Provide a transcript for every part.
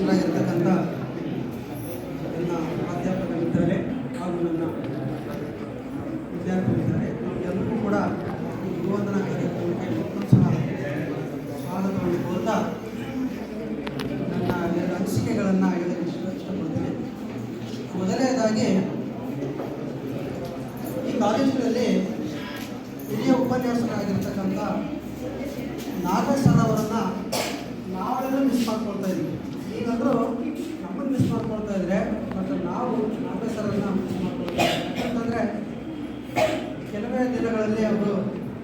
ಮಾರ್ಗದರ್ಶಕರಾಗಿರ್ತಕ್ಕಂಥ ನನ್ನ ಪ್ರಾಧ್ಯಾಪಕ ಮಿತ್ರರೇ ಹಾಗೂ ನನ್ನ ವಿದ್ಯಾರ್ಥಿ ಮಿತ್ರರೇ, ನಮಗೆಲ್ಲರಿಗೂ ಕೂಡ ಈ ಗುರುವಂದನಾ ಕಾರ್ಯಕ್ರಮಕ್ಕೆ ಮತ್ತೊಂದು ಸಲ ಸ್ವಾಗತವನ್ನು ಕೋರ್ತಾ ನನ್ನ ಎರಡು ಅನಿಸಿಕೆಗಳನ್ನು ಹೇಳಲು ಇಷ್ಟಪಡ್ತೀನಿ. ಮೊದಲನೇದಾಗಿ, ಈ ಕಾಲೇಜಿನಲ್ಲಿ ಹಿರಿಯ ಉಪನ್ಯಾಸಕರಾಗಿರ್ತಕ್ಕಂಥ ನಾಗೇಶ್ ಸರ್ ಅವರನ್ನು ನಾವೆಲ್ಲ ಮಿಸ್ ಮಾಡ್ಕೊಳ್ತಾ ಇದ್ದೀವಿ. ಈಗಾದರೂ ನಮ್ಮನ್ನು ಮಿಸ್ ಮಾಡ್ಕೊಳ್ತಾ ಇದ್ರೆ, ಮತ್ತು ನಾವು ನಾಗೇಶ್ ಸರನ್ನು ಮಿಸ್ ಮಾಡ್ಕೊಳ್ತಾ ಇದ್ದೀವಿ. ಯಾಕಂತಂದರೆ ಕೆಲವೇ ದಿನಗಳಲ್ಲಿ ಅವರು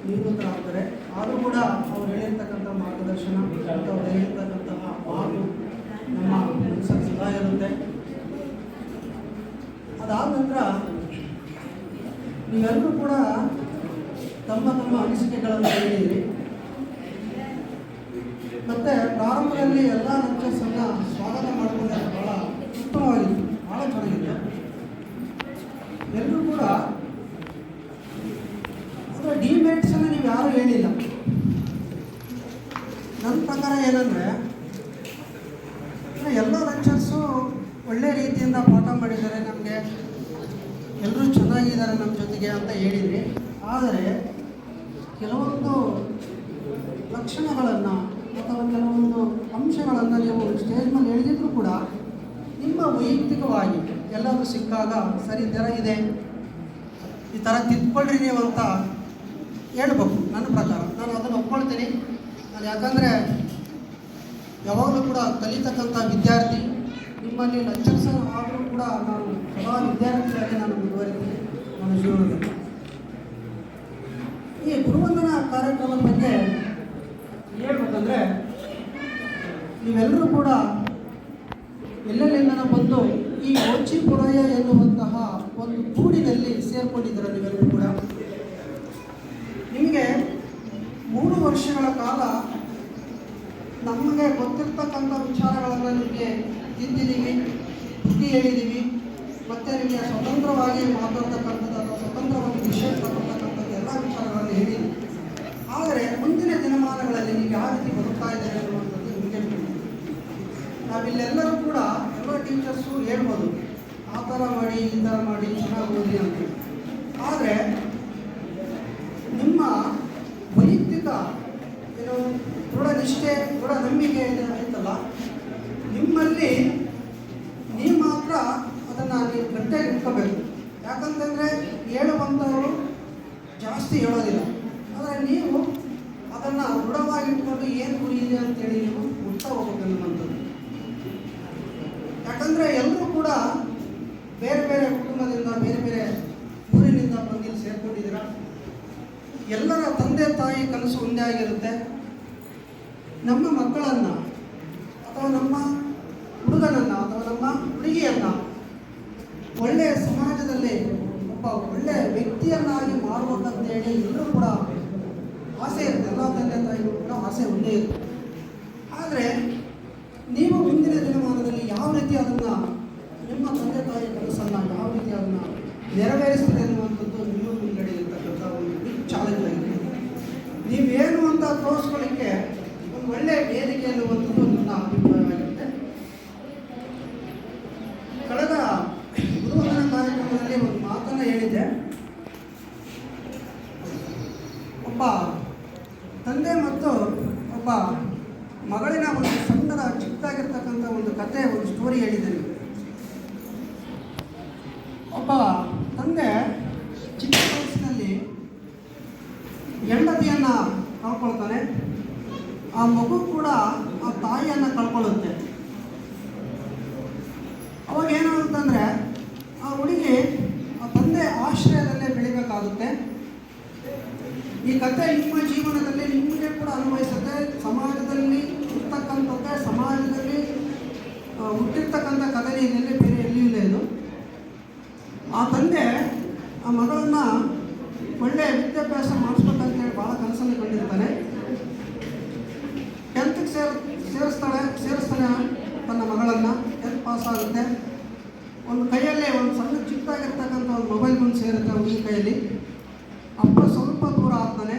ನಿವೃತ್ತರಾಗ್ತಾರೆ. ಆದರೂ ಕೂಡ ಅವ್ರು ಹೇಳಿರ್ತಕ್ಕಂಥ ಮಾರ್ಗದರ್ಶನ ಮತ್ತು ಅವ್ರು ಹೇಳಿರ್ತಕ್ಕಂತಹ ಮಾತು ನಮ್ಮ ಮನಸ್ಸಲ್ಲಿ ಸದಾ ಇರುತ್ತೆ. ಅದಾದ ನಂತರ ನೀವೆಲ್ಲರೂ ಕೂಡ ತಮ್ಮ ತಮ್ಮ ಅನಿಸಿಕೆಗಳನ್ನು ಹೇಳಿದ್ದೀರಿ. ಮತ್ತು ಪ್ರಾರಂಭದಲ್ಲಿ ಎಲ್ಲ ಲೆಕ್ಚರ್ಸನ್ನು ಸ್ವಾಗತ ಮಾಡಿಕೊಂಡೆ ಭಾಳ ಉತ್ತಮವಾಗಿತ್ತು, ಭಾಳ ಚೆನ್ನಾಗಿತ್ತು. ಎಲ್ಲರೂ ಕೂಡ ಅದರ ಡಿಮೇಟ್ಸನ್ನು ನೀವು ಯಾರೂ ಹೇಳಿಲ್ಲ. ನನ್ನ ಪ್ರಕಾರ ಏನಂದರೆ, ಎಲ್ಲ ಲೆಕ್ಚರ್ಸು ಒಳ್ಳೆಯ ರೀತಿಯಿಂದ ಪಾಠ ಮಾಡಿದ್ದಾರೆ, ನಮಗೆ ಎಲ್ಲರೂ ಚೆನ್ನಾಗಿದ್ದಾರೆ ನಮ್ಮ ಜೊತೆಗೆ ಅಂತ ಹೇಳಿದ್ರಿ. ಆದರೆ ಕೆಲವೊಂದು ಲಕ್ಷಣಗಳನ್ನು ಅಥವಾ ಕೆಲವೊಂದು ಅಂಶಗಳನ್ನು ನೀವು ಸ್ಟೇಜ್ ಮೇಲೆ ಹೇಳಿದ್ರು ಕೂಡ ನಿಮ್ಮ ವೈಯಕ್ತಿಕವಾಗಿ ಎಲ್ಲರೂ ಸಿಕ್ಕಾಗ ಸರಿ ಥರ ಇದೆ, ಈ ಥರ ತಿದ್ದುಕೊಳ್ರಿ ನೀವು ಅಂತ ಹೇಳ್ಬೇಕು. ನನ್ನ ಪ್ರಕಾರ ನಾನು ಅದನ್ನು ಒಪ್ಕೊಳ್ತೀನಿ. ನಾನು ಯಾಕಂದರೆ ಯಾವಾಗಲೂ ಕೂಡ ಕಲಿತಕ್ಕಂಥ ವಿದ್ಯಾರ್ಥಿ, ನಿಮ್ಮಲ್ಲಿ ಲೆಕ್ಚರ್ಸ್ ಆದರೂ ಕೂಡ ನಾನು ಸದಾ ವಿದ್ಯಾರ್ಥಿಯಾಗಿ ನಾನು ಮುಂದುವರಿತೀನಿ ನನ್ನ ಜೀವನದಲ್ಲಿ. ಈ ಗುರುವಂದನಾ ಕಾರ್ಯಕ್ರಮದ ಬಗ್ಗೆ ಹೇಳ್ಬೇಕಂದ್ರೆ, ನೀವೆಲ್ಲರೂ ಕೂಡ ಎಲ್ಲೆಲ್ಲಿಂದ ಬಂದು ಈ ಓಚಿಪುರಯ್ಯ ಎನ್ನುವಂತಹ ಒಂದು ಗೂಡಿನಲ್ಲಿ ಸೇರಿಕೊಂಡಿದ್ದೀರ. ನೀವೆಲ್ಲರೂ ಕೂಡ ನಿಮಗೆ 3 ವರ್ಷಗಳ ಕಾಲ ನಮಗೆ ಗೊತ್ತಿರ್ತಕ್ಕಂಥ ವಿಚಾರಗಳನ್ನು ನಿಮಗೆ ತಿದ್ದಿದ್ದೀವಿ, ಬುದ್ಧಿ ಹೇಳಿದ್ದೀವಿ. ಮತ್ತು ನಿಮಗೆ ಸ್ವತಂತ್ರವಾಗಿ ಮಾತಾಡ್ತಕ್ಕಂಥದ್ದು ಅಥವಾ ಸ್ವತಂತ್ರವಾಗಿ ವಿಷಯ ತಗೊಳ್ತಕ್ಕಂಥದ್ದು ಎಲ್ಲ ವಿಚಾರಗಳನ್ನು ಹೇಳಿದ್ದೀವಿ. ಆದರೆ ಮುಂದಿನ ದಿನಮಾನಗಳಲ್ಲಿ ನೀವು ಯಾವ ರೀತಿ ಬದುಕ್ತಾ ಇದ್ದಾರೆ ಅನ್ನುವಂಥದ್ದು ನಿಮಗೆ ಬಿಟ್ಟಿದ್ದೀವಿ. ನಾವಿಲ್ಲೆಲ್ಲರೂ ಕೂಡ ಎಲ್ಲ ಟೀಚರ್ಸು ಹೇಳ್ಬೋದು, ಆ ಥರ ಮಾಡಿ ಈ ಥರ ಮಾಡಿ ಚೆನ್ನಾಗಿ ಓದಿ ಅಂತ. ಆದರೆ ನಿಮ್ಮ ವೈಯಕ್ತಿಕ ಏನು ದೃಢ ನಿಷ್ಠೆ, ದೃಢ ನಂಬಿಕೆ ಆಯ್ತಲ್ಲ, ನಿಮ್ಮಲ್ಲಿ ನೀವು ಮಾತ್ರ ಅದನ್ನು ನೀವು ಗಟ್ಟಿಯಾಗಿ ಇಟ್ಕೋಬೇಕು. ಯಾಕಂತಂದರೆ ಹೇಳುವಂಥವರು ಜಾಸ್ತಿ ಹೇಳೋದಿಲ್ಲ, ಆದರೆ ನೀವು ಅದನ್ನು ದೃಢವಾಗಿ ಇಟ್ಕೊಂಡು ಏನು ಗುರಿ ಇದೆ ಅಂತೇಳಿ ನೀವು ಮುಟ್ತಾ ಹೋಗ್ಬೇಕು ಅನ್ನುವಂಥದ್ದು. ಯಾಕಂದರೆ ಎಲ್ಲರೂ ಕೂಡ ಬೇರೆ ಬೇರೆ ಕುಟುಂಬದಿಂದ, ಬೇರೆ ಬೇರೆ ಊರಿನಿಂದ ಬಂದು ಸೇರ್ಕೊಂಡಿದ್ದೀರ. ಎಲ್ಲರ ತಂದೆ ತಾಯಿ ಕನಸು ಒಂದೇ ಆಗಿರುತ್ತೆ. ನಮ್ಮ ಮಕ್ಕಳನ್ನು ಅಥವಾ ನಮ್ಮ ಹುಡುಗನನ್ನು ಅಥವಾ ನಮ್ಮ ಹುಡುಗಿಯನ್ನು ಒಳ್ಳೆಯ ಸಮಾಜದಲ್ಲಿ ಒಬ್ಬ ಒಳ್ಳೆಯ ವ್ಯಕ್ತಿಯನ್ನಾಗಿ ಮಾಡಬೇಕಂತೇಳಿ ಎಲ್ಲರೂ ಕೂಡ ಆಸೆ ಇರುತ್ತೆ. ಎಲ್ಲ ತಂದೆ ತಾಯಿಗಳು ಕೂಡ ಆಸೆ ಒಂದೇ ಇರುತ್ತೆ. ಆದರೆ ನೀವು ಮುಂದಿನ ದಿನಮಾನದಲ್ಲಿ ಯಾವ ರೀತಿ ಅದನ್ನು, ನಿಮ್ಮ ತಂದೆ ತಾಯಿ ಕನಸನ್ನು ಯಾವ ರೀತಿ ಅದನ್ನು ನೆರವೇರಿಸ್ತದೆ ಅನ್ನುವಂಥದ್ದು ನಿಮ್ಮ ಮುಂಗಡೆ ಇರ್ತಕ್ಕಂಥ ಒಂದು ಬಿಗ್ ಚಾಲೆಂಜ್ ಆಗಿದೆ. ನೀವೇನು ಅಂತ ತೋರಿಸ್ಕೊಳ್ಳಿಕ್ಕೆ ಒಂದು ಒಳ್ಳೆಯ ವೇದಿಕೆ ಅನ್ನುವಂಥದ್ದು ನನ್ನ ಅಭಿಪ್ರಾಯವಾಗಿರುತ್ತೆ. ಕಳೆದ ಗುರುವಂದನಾ ಕಾರ್ಯಕ್ರಮದಲ್ಲಿ ಒಂದು ಮಾತನ್ನು ಹೇಳಿದ್ದೆ. ಒಬ್ಬ ತಂದೆ ಮತ್ತು ಒಬ್ಬ ಮಗಳಿನ ಒಂದು ಸಣ್ಣದ ಚಿಕ್ಕದಾಗಿರ್ತಕ್ಕಂಥ ಒಂದು ಕತೆ, ಒಂದು ಸ್ಟೋರಿ ಹೇಳಿದ್ದೀನಿ. ಒಬ್ಬ ತಂದೆ ಚಿಕ್ಕ ವಯಸ್ಸಿನಲ್ಲಿ ಹೆಂಡತಿಯನ್ನು ಕಳ್ಕೊಳ್ತಾನೆ. ಆ ಮಗು ಕೂಡ ಆ ತಾಯಿಯನ್ನು ಕಳ್ಕೊಳ್ಳುತ್ತೆ. ಅವಾಗ ಏನಾಗುತ್ತಂದರೆ, ಆ ಹುಡುಗಿ ಆ ತಂದೆ ಆಶ್ರಯದಲ್ಲೇ ಬೆಳಿಬೇಕಾಗುತ್ತೆ. ಈ ಕಥೆ ನಿಮ್ಮ ಜೀವನದಲ್ಲಿ ನಿಮಗೆ ಕೂಡ ಅನ್ವಯಿಸುತ್ತೆ. ಸಮಾಜದಲ್ಲಿ ಇರ್ತಕ್ಕಂಥದ್ದೇ, ಸಮಾಜದಲ್ಲಿ ಹುಟ್ಟಿರ್ತಕ್ಕಂಥ ಕಥೆ ಇದೆಲ್ಲ ಬೇರೆ ಎಲ್ಲಿಯೂ ಇಲ್ಲ ಇದು. ಆ ತಂದೆ ಆ ಮಗಳನ್ನು ಒಳ್ಳೆಯ ವಿದ್ಯಾಭ್ಯಾಸ ಮಾಡಿಸ್ಬೇಕಂತೇಳಿ ಭಾಳ ಕನಸನ್ನು ಕಂಡಿರ್ತಾನೆ. 10th ಸೇರಿಸ್ತಾನೆ ತನ್ನ ಮಗಳನ್ನು. 10th ಪಾಸ್ ಆಗುತ್ತೆ. ಒಂದು ಕೈಯಲ್ಲೇ ಒಂದು ಸಣ್ಣ ಚಿಕ್ಕದಾಗಿರ್ತಕ್ಕಂಥ ಒಂದು ಮೊಬೈಲ್ ಬಂದು ಸೇರುತ್ತೆ ಹುಡುಗಿ ಕೈಯಲ್ಲಿ. ಅಪ್ಪ ಸ್ವಲ್ಪ ದೂರ ಆಗ್ತಾನೆ.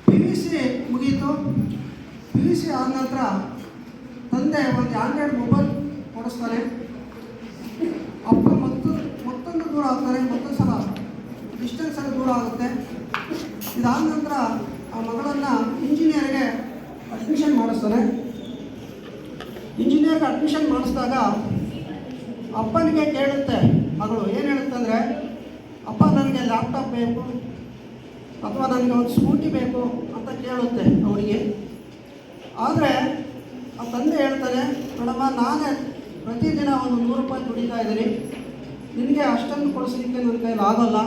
PUC ಮುಗೀತು. PUC ಆದ ನಂತರ ತಂದೆ ಒಂದು ಆಂಡ್ರಾಯ್ಡ್ ಮೊಬೈಲ್ ಕೊಡಿಸ್ತಾನೆ. ಅಪ್ಪ ಮತ್ತೊಂದು ದೂರ ಆಗ್ತಾರೆ, ಮತ್ತೊಂದು ಸಲ ಡಿಸ್ಟೆನ್ಸಲ್ಲಿ ದೂರ ಆಗುತ್ತೆ. ಇದಾದ ನಂತರ ಆ ಮಗಳನ್ನು ಇಂಜಿನಿಯರ್ಗೆ ಅಡ್ಮಿಷನ್ ಮಾಡಿಸ್ತಾನೆ. ಇಂಜಿನಿಯರ್ಗೆ ಅಡ್ಮಿಷನ್ ಮಾಡಿಸಿದಾಗ ಅಪ್ಪನಿಗೆ ಕೇಳುತ್ತೆ ಮಗಳು, ಏನು ಹೇಳುತ್ತೆ ಅಂದರೆ, ಅಪ್ಪ ನನಗೆ ಲ್ಯಾಪ್ಟಾಪ್ ಬೇಕು ಅಥವಾ ನನಗೆ ಒಂದು ಸ್ಕೂಟಿ ಬೇಕು ಅಂತ ಕೇಳುತ್ತೆ ಅವರಿಗೆ. ಆದರೆ ಆ ತಂದೆ ಹೇಳ್ತಾನೆ, ನೋಡಮ್ಮ, ನಾನೇ ಪ್ರತಿದಿನ ಒಂದು 100 ರೂಪಾಯಿ ದುಡಿತಾ ಇದ್ದೀನಿ, ನಿನಗೆ ಅಷ್ಟೊಂದು ಕೊಡಿಸ್ಲಿಕ್ಕೆ ನನ್ನ ಕೈಲಿ ಆಗೋಲ್ಲ,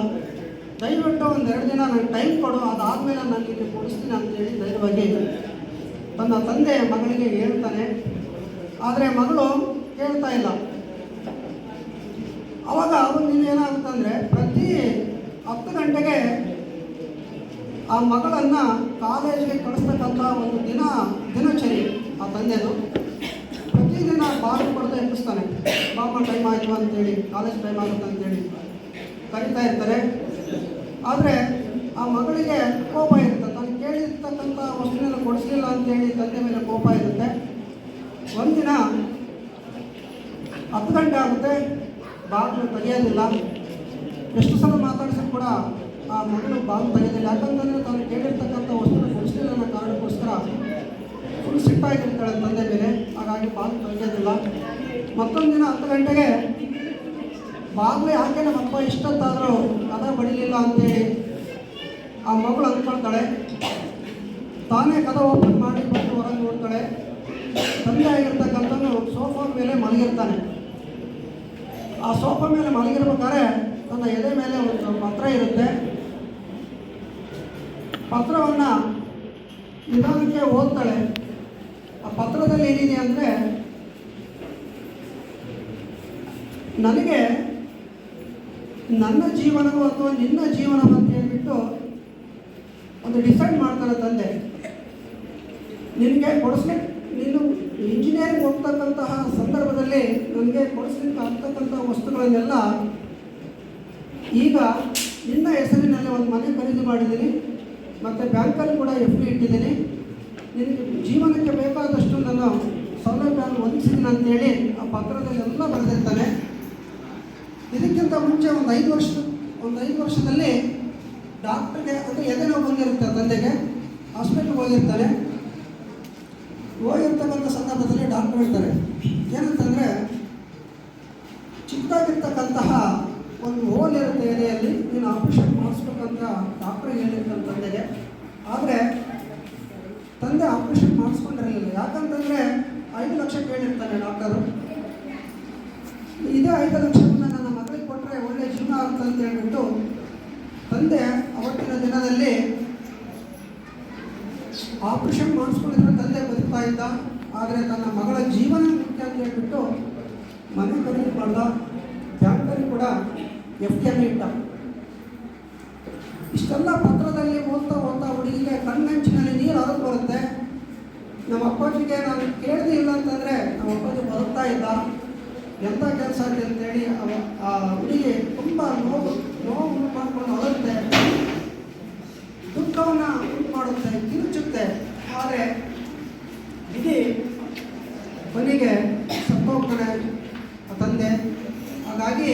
ದಯವಿಟ್ಟು ಒಂದು 2 ದಿನ ನನಗೆ ಟೈಮ್ ಕೊಡು, ಅದಾದಮೇಲೆ ನಾನು ನಿಮಗೆ ಕೊಡಿಸ್ತೀನಿ ಅಂತೇಳಿ ಧೈರ್ಯವಾಗಿ ತನ್ನ ತಂದೆ ಮಗಳಿಗೆ ಹೇಳ್ತಾನೆ. ಆದರೆ ಮಗಳು ಕೇಳ್ತಾ ಇಲ್ಲ. ಆವಾಗ ಅವನಿಗೆ ಏನಾಗುತ್ತಂದರೆ, ಪ್ರತಿ 10 ಗಂಟೆಗೆ ಆ ಮಗಳನ್ನು ಕಾಲೇಜಿಗೆ ಕಳಿಸ್ತಕ್ಕಂಥ ಒಂದು ದಿನಚರಿ ಆ ತಂದೆದು. ಪ್ರತಿದಿನ ಬಾಗಿಲು ಕೊಡದೆ ಎಬ್ಬಿಸ್ತಾನೆ, ಬಾಬಾ ಟೈಮ್ ಆಯಿತು ಅಂತೇಳಿ, ಕಾಲೇಜ್ ಟೈಮ್ ಆಗುತ್ತೆ ಅಂತೇಳಿ ಕರೀತಾ ಇರ್ತಾರೆ. ಆದರೆ ಆ ಮಗಳಿಗೆ ಕೋಪ ಇರುತ್ತೆ, ತಾನು ಕೇಳಿರ್ತಕ್ಕಂಥ ವಸ್ತುವಿನ ಕೊಡಿಸಲಿಲ್ಲ ಅಂತೇಳಿ ತಂದೆ ಮೇಲೆ ಕೋಪ ಇರುತ್ತೆ. ಒಂದಿನ 10 ಗಂಟೆ ಆಗುತ್ತೆ, ಬಾಗಿಲು ತೆಗೆಯೋದಿಲ್ಲ. ಎಷ್ಟು ಸಲ ಮಾತಾಡಿಸಿದ್ರು ಕೂಡ ಆ ಮಗಳು ಬಾಗಿಲು ತೆಗೆಯೋದಿಲ್ಲ. ಯಾಕಂತಂದರೆ ತಾನು ಕೇಳಿರ್ತಕ್ಕಂಥ ವಸ್ತುನ ಕೊಡಿಸಲಿಲ್ಲ ಅನ್ನೋ ಕಾರಣಕ್ಕೋಸ್ಕರ ಫುಲ್ ಸಿಟ್ಟಾಗಿರ್ತಾಳೆ ತಂದೆ ಮೇಲೆ. ಹಾಗಾಗಿ ಬಾಗಿಲು ತೆಗೆಯೋದಿಲ್ಲ. ಮತ್ತೊಂದು ದಿನ 10 ಗಂಟೆಗೆ ಬಾಗಿಲು ಯಾಕೆ ನಮ್ಮಪ್ಪ ಇಷ್ಟೊತ್ತಾದರೂ ಕದ ಬಡಿಲಿಲ್ಲ ಅಂತೇಳಿ ಆ ಮಗಳು ಅಂದ್ಕೊಳ್ತಾಳೆ. ತಾನೇ ಕದ ಓಪನ್ ಮಾಡಿ ಬಂದು ಹೊರಗೆ ನೋಡ್ತಾಳೆ. ತಂದೆ ಆಗಿರ್ತಕ್ಕಂಥದ್ದು ಸೋಫಾ ಮೇಲೆ ಮಲಗಿರ್ತಾನೆ. ಆ ಸೋಫಾ ಮೇಲೆ ಮಲಗಿರ್ಬೇಕಾದ್ರೆ ತನ್ನ ಎದೆ ಮೇಲೆ ಒಂದು ಪತ್ರ ಇರುತ್ತೆ. ಪತ್ರವನ್ನು ನಿಧಾನಕ್ಕೆ ಓದ್ತಾಳೆ. ಆ ಪತ್ರದಲ್ಲಿ ಏನಿದೆ ಅಂದರೆ, ನನಗೆ ನನ್ನ ಜೀವನವೋ ಅಥವಾ ನಿನ್ನ ಜೀವನವೋ ಅಂತ ಹೇಳ್ಬಿಟ್ಟು ಒಂದು ಡಿಸೈಡ್ ಮಾಡ್ತಾರೆ ತಂದೆ. ನಿನಗೆ ಕೊಡಿಸ್ಲಿಕ್ಕೆ, ನೀನು ಇಂಜಿನಿಯರಿಂಗ್ ಹೋಗ್ತಕ್ಕಂತಹ ಸಂದರ್ಭದಲ್ಲಿ ನನಗೆ ಕೊಡಿಸ್ಲಿಕ್ಕೆ ಆಗ್ತಕ್ಕಂಥ ವಸ್ತುಗಳನ್ನೆಲ್ಲ ಈಗ ನಿನ್ನ ಹೆಸರಿನಲ್ಲಿ ಒಂದು ಮನೆ ಖರೀದಿ ಮಾಡಿದ್ದೀನಿ, ಮತ್ತು ಬ್ಯಾಂಕಲ್ಲಿ ಕೂಡ FD ಇಟ್ಟಿದ್ದೀನಿ. ನಿನಗೆ ಜೀವನಕ್ಕೆ ಬೇಕಾದಷ್ಟು ನಾನು ಸೌಲಭ್ಯವನ್ನು ಒದಗಿಸಿದ್ದೀನಿ ಅಂತೇಳಿ ಆ ಪತ್ರದಲ್ಲಿ ಎಲ್ಲ ಬರೆದಿರ್ತಾನೆ. ಇದಕ್ಕಿಂತ ಮುಂಚೆ ಒಂದು 5 ವರ್ಷದಲ್ಲಿ ಡಾಕ್ಟ್ರಿಗೆ ಅಂದರೆ ಎದೆ ನೋವು ಬಂದಿರುತ್ತೆ ತಂದೆಗೆ. ಹಾಸ್ಪಿಟ್ಲಿಗೆ ಹೋಗಿರ್ತಾನೆ. ಹೋಗಿರ್ತಕ್ಕಂಥ ಸಂದರ್ಭದಲ್ಲಿ ಡಾಕ್ಟರ್ ಹೇಳ್ತಾರೆ ಏನಂತಂದರೆ, ಚಿಕ್ಕದಾಗಿರ್ತಕ್ಕಂತಹ ಒಂದು ಹೋಲ್ ಇರುತ್ತೆ ಎದೆಯಲ್ಲಿ, ನೀನು ಆಪರೇಷನ್ ಮಾಡಿಸ್ಬೇಕಂತ ಡಾಕ್ಟ್ರಿಗೆ ಹೇಳಿರ್ತಾನೆ ತಂದೆಗೆ. ಆದರೆ ತಂದೆ ಆಪರೇಷನ್ ಮಾಡಿಸ್ಕೊಂಡಿರಲಿಲ್ಲ. ಯಾಕಂತಂದರೆ 5 ಲಕ್ಷ ಕೇಳಿರ್ತಾನೆ ಡಾಕ್ಟರು. ಇದೇ 5 ಲಕ್ಷವನ್ನು ನನ್ನ ಮಗಳಿಗೆ ಕೊಟ್ಟರೆ ಒಳ್ಳೆಯ ಜೀವನ ಆಗುತ್ತೆ ಅಂತ ಹೇಳ್ಬಿಟ್ಟು ತಂದೆ ಅವತ್ತಿನ ದಿನದಲ್ಲಿ ಆಪರೇಷನ್ ಮಾಡಿಸ್ಕೊಂಡಿದ್ರೆ ತಂದೆ ಬದುಕ್ತಾ ಇದ್ದ. ಆದರೆ ತನ್ನ ಮಗಳ ಜೀವನ ಮುಖ್ಯ ಅಂತ ಹೇಳ್ಬಿಟ್ಟು ಮನೆ ಖರೀದಿ ಮಾಡ್ದ. ಬ್ಯಾಂಕಲ್ಲಿ ಕೂಡ FD ಇಟ್ಟ. ಇಷ್ಟೆಲ್ಲ ಪತ್ರದಲ್ಲಿ ಓದ್ತಾ ಹುಡುಗಿಗೆ ಕಣ್ಣಂಚಿನಲ್ಲಿ ನೀರು ಹರಿದು ಬರುತ್ತೆ. ನಮ್ಮ ಅಪ್ಪಾಜಿಗೆ ನಾನು ಕೇಳದೇ ಇಲ್ಲ ಅಂತಂದರೆ ನಮ್ಮ ಅಪ್ಪಾಜಿ ಬದುಕ್ತಾ ಇದ್ದ, ಎಂಥ ಕೆಲಸ ಇದೆ ಅಂತೇಳಿ ಆ ಹುಡುಗಿ ತುಂಬ ನೋವು ಉಂಟು ಮಾಡ್ಕೊಂಡು ಅಳುತ್ತೆ, ದುಃಖವನ್ನು ಉಂಟು ಮಾಡುತ್ತೆ, ಕಿರುಚುತ್ತೆ. ಆದರೆ ಇಡೀ ಕೊನೆಗೆ ಸತ್ತೋಗ್ತಾನೆ ತಂದೆ. ಹಾಗಾಗಿ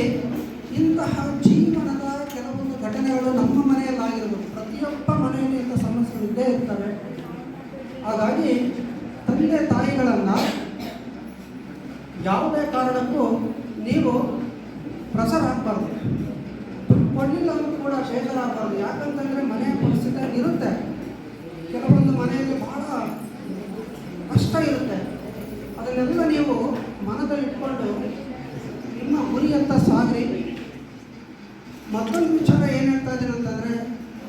ಇಂತಹ ಜೀವನದ ಕೆಲವೊಂದು ಘಟನೆಗಳು ನಮ್ಮ ಮನೆಯಲ್ಲಾಗಿರ್ಬೋದು. ಪ್ರತಿಯೊಬ್ಬ ಮನೆಯಲ್ಲಿ ಇಂಥ ಸಮಸ್ಯೆಗಳು ಇದ್ದೇ ಇರ್ತವೆ. ಹಾಗಾಗಿ ತಂದೆ ತಾಯಿಗಳನ್ನು ಯಾವುದೇ ಕಾರಣಕ್ಕೂ ನೀವು ಪ್ರೆಷರ್ ಹಾಕಬಾರ್ದು. ಕೊಡಲಿಲ್ಲ ಅನ್ನೋದು ಕೂಡ ಬೇಜಾರಾಗಬಾರ್ದು. ಯಾಕಂತಂದರೆ ಮನೆಯ ಪರಿಸ್ಥಿತಿ ಇರುತ್ತೆ. ಕೆಲವೊಂದು ಮನೆಯಲ್ಲಿ ಭಾಳ ಕಷ್ಟ ಇರುತ್ತೆ. ಅದನ್ನೆಲ್ಲ ನೀವು ಮನದಲ್ಲಿಟ್ಕೊಂಡು ನಿಮ್ಮ ಗುರಿಯಂತ ಸಾಗ್ರಿ. ಮತ್ತೊಂದು ವಿಚಾರ ಏನು ಹೇಳ್ತಾ ಇದ್ದೀನಿ ಅಂತಂದರೆ,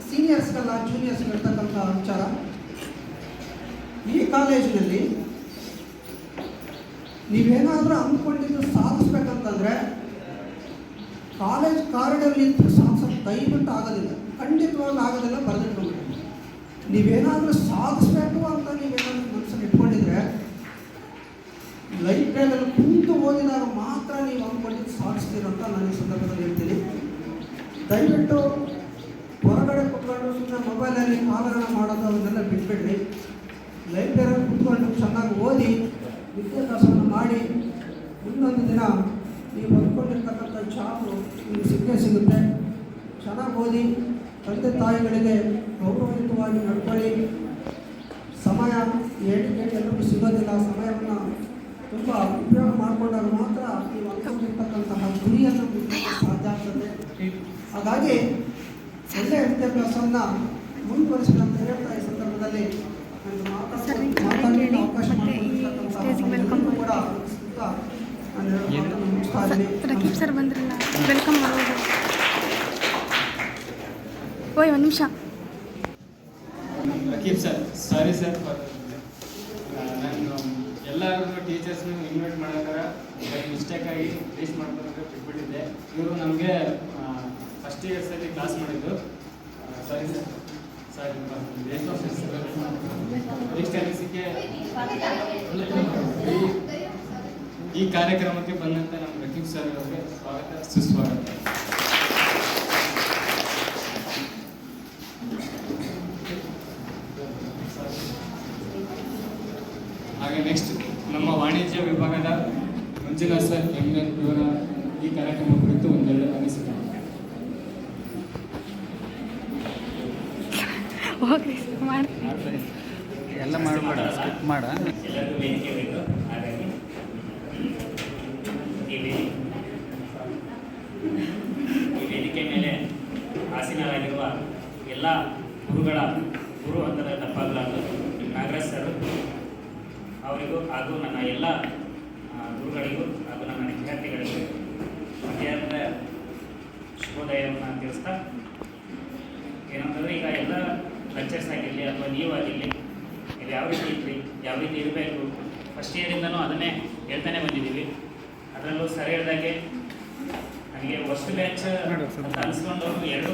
ಸೀನಿಯರ್ಸ್ಗೆಲ್ಲ ಜೂನಿಯರ್ಸ್ಗೆ ಇರ್ತಕ್ಕಂಥ ವಿಚಾರ. ಈ ಕಾಲೇಜಿನಲ್ಲಿ ನೀವೇನಾದರೂ ಅಂದ್ಕೊಂಡಿದ್ದು ಸಾಧಿಸ್ಬೇಕಂತಂದರೆ ಕಾಲೇಜ್ ಕಾರಿಡಾರ್ ನಿಂತು ಸಾಧಿಸೋದು ದಯವಿಟ್ಟು ಆಗೋದಿಲ್ಲ, ಖಂಡಿತವಾಗ್ಲೂ ಆಗೋದಿಲ್ಲ. ಬರೆದಿಟ್ಕೊಂಡು ನೀವೇನಾದರೂ ಸಾಧಿಸ್ಬೇಕು ಅಂತ ನೀವೇನಾದರೂ ಮನಸ್ಸಲ್ಲಿ ಇಟ್ಕೊಂಡಿದ್ರೆ ಲೈಬ್ರರಿಯಲ್ಲಿ ಕುಂತು ಓದಿದಾಗ ಮಾತ್ರ ನೀವು ಅಂದ್ಕೊಂಡಿದ್ದು ಸಾಧಿಸ್ತೀರಂತ ನಾನು ಈ ಸಂದರ್ಭದಲ್ಲಿ ಹೇಳ್ತೀನಿ. ದಯವಿಟ್ಟು ಹೊರಗಡೆ ಕೂತ್ಕೊಂಡು ಸುಮ್ಮನೆ ಮೊಬೈಲಲ್ಲಿ ಕಾಲಹರಣ ಮಾಡೋದು ಅದನ್ನೆಲ್ಲ ಬಿಟ್ಬಿಡ್ರಿ. ಲೈಬ್ರರಿಯಲ್ಲಿ ಕೂತ್ಕೊಂಡು ಚೆನ್ನಾಗಿ ಓದಿ, ವಿದ್ಯೆ ಸಿಗುತ್ತೆ. ಚೆನ್ನಾಗಿ ಓದಿ ತಂದೆ ತಾಯಿಗಳಿಗೆ ಗೌರವಯುತವಾಗಿ ನಡ್ಕೊಳ್ಳಿ. ಸಮಯ ಹೇಳಿಕೆ ಎಲ್ಲರಿಗೂ ಸಿಗೋದಿಲ್ಲ. ಸಮಯವನ್ನು ತುಂಬ ಉಪಯೋಗ ಮಾಡಿಕೊಂಡಾಗ ಮಾತ್ರ ನೀವು ಅಂದ್ಕೊಂಡಿರ್ತಕ್ಕಂತಹ ಗುರಿಯನ್ನು ಮುಟ್ಟಲಿಕ್ಕೆ ಸಾಧ್ಯ ಆಗ್ತದೆ. ಹಾಗಾಗಿ ಒಳ್ಳೆಯ ವಿದ್ಯಾಭ್ಯಾಸವನ್ನು ಮುಂದುವರಿಸಲು ಅಂತ ಹೇಳ್ತಾ ಈ ಸಂದರ್ಭದಲ್ಲಿ ಮಾತಾಡಲಿಕ್ಕೆ ಅವಕಾಶ ಮಾಡಿಕೊಟ್ಟಿರ್ತಕ್ಕಂತಹ ಕೂಡ ರಕೀಬ್ ಸರ್ ಬಂದ್ರಲ್ಲ, ವೆಲ್ಕಮ್ ಮಾಡೋದು. ಓಯ್ ಒಂದು ನಿಮಿಷ. ರಕೀಬ್ ಸರ್, ಸಾರಿ ಸರ್, ನಾನು ಎಲ್ಲರೂ ಟೀಚರ್ಸ್ನ ಇನ್ವೈಟ್ ಮಾಡೋಕ್ಕಾರ ಮಿಸ್ಟೇಕಾಗಿ ವೇಸ್ಟ್ ಮಾಡ್ಕೊಂಡ್ರೆ ಬಿಟ್ಬಿಟ್ಟಿದ್ದೆ. ಇವರು ನಮಗೆ ಫಸ್ಟ್ ಇಯರ್ಸಲ್ಲಿ ಕ್ಲಾಸ್ ಮಾಡಿದ್ದು. ಸಾರಿ ಸರ್, ಸಾರಿ. ನೆಕ್ಸ್ಟ್ ಅನಿಸಿಕೆ ಈ ಕಾರ್ಯಕ್ರಮಕ್ಕೆ ಬಂದಂಥ ನಮ್ಮ ರಕೀಬ್ ಸರ್ ಅವರಿಗೆ ಸ್ವಾಗತ, ಸುಸ್ವಾಗತ. ಹಾಗೆ ನೆಕ್ಸ್ಟ್ ನಮ್ಮ ವಾಣಿಜ್ಯ ವಿಭಾಗದ ಮಂಜುನಾಥ್ ಸರ್ MN ಇವರ ಈ ಕಾರ್ಯಕ್ರಮ ಕುರಿತು ಒಂದೆರಡು ಅನಿಸಿಕೆ. ಎಲ್ಲ ಮಾಡಬೇಡ, ಸ್ಕಿಪ್ ಮಾಡ. ಎಲ್ಲರಿಗೂ ವೇದಿಕೆ ಬೇಕು. ಹಾಗಾಗಿ ಈ ವೇದಿಕೆ ಮೇಲೆ ಆಸೀನರಾಗಿರುವ ಎಲ್ಲ ಗುರು ಅಂತದ ತಪ್ಪಾಗಲಾರದು ನಾಗರಾಜ್ ಸರ್ ಅವರಿಗೂ ಹಾಗೂ ನನ್ನ ಎಲ್ಲ ಗುರುಗಳಿಗೂ ಹಾಗೂ ನನ್ನ ವಿದ್ಯಾರ್ಥಿಗಳಿಗೂ ಮಧ್ಯಾಹ್ನದ ಶುಭೋದಯವನ್ನು ತಿಳಿಸ್ತಾ, ಏನಂತಂದರೆ ಈಗ ಎಲ್ಲ ಲೆಕ್ಚರ್ಸ್ ಆಗಿರಲಿ ಅಥವಾ ನೀವು ಆಗಿರಲಿ, ಇದು ಯಾವ ರೀತಿ ಇದ್ರಿ, ಯಾವ ರೀತಿ ಇರಬೇಕು, ಫಸ್ಟ್ ಇಯರಿಂದನೂ ಅದನ್ನೇ ಹೇಳ್ತಾನೆ ಬಂದಿದ್ದೀವಿ. ಅದರಲ್ಲೂ ಸರಿ ಹೇಳಿದಾಗೆ ನನಗೆ ಫಸ್ಟ್ ಬ್ಯಾಚ್ ಅಂತ ಅನಿಸ್ಕೊಂಡು ಎರಡು